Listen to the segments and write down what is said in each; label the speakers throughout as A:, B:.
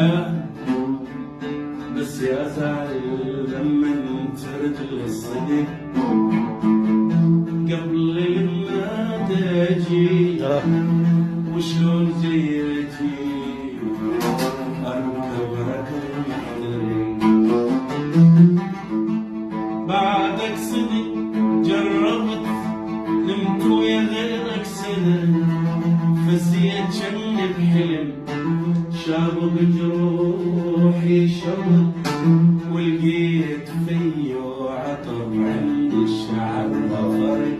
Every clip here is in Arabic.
A: الحياة، بس يا زعل لما ترد الصدق قبل ما تجي، وشلون جيتي اركب ركب محتري. بعدك صدق جربت نمت ويا غيرك سنة، فزيت جن بحلم شابك جروحي شوق، ولقيت فيه عطر عند الشعب ظفرك،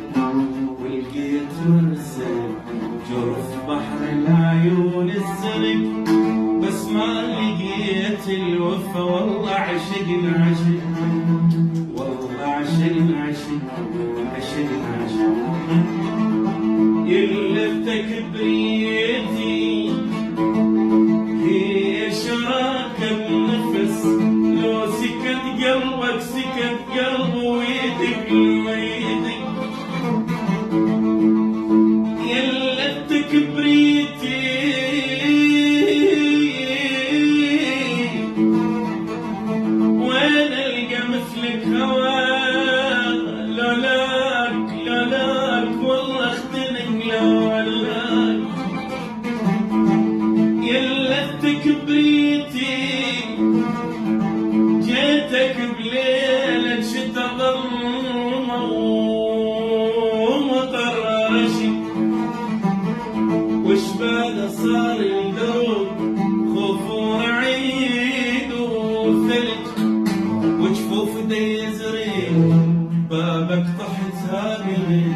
A: ولقيت مرسل جرف بحر العيون الزرق، بس ما لقيت الوفا. والله عشقنا عشق، والله عشقنا عشق، عشقنا عشق. يلفتك بريدي هي شراكة بنفس، لو سكت قلبك سكت قلب ويدك ويدك. يلفتك بريدي وين القى مثلك هواك، لولاك لولاك والله اختنق لولاك. يلفتك بريتي جيتك بليلة شتا ظلمة ومطر رشي، وش باله صار الدروب خوف ورعيد وثلج، وجفوف دي زريق بابك طحت هاقلي.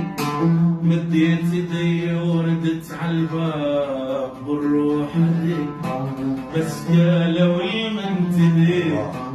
A: مديت يدي وردت عالباب بالروح عليك، بس قالوا لي ما انتبه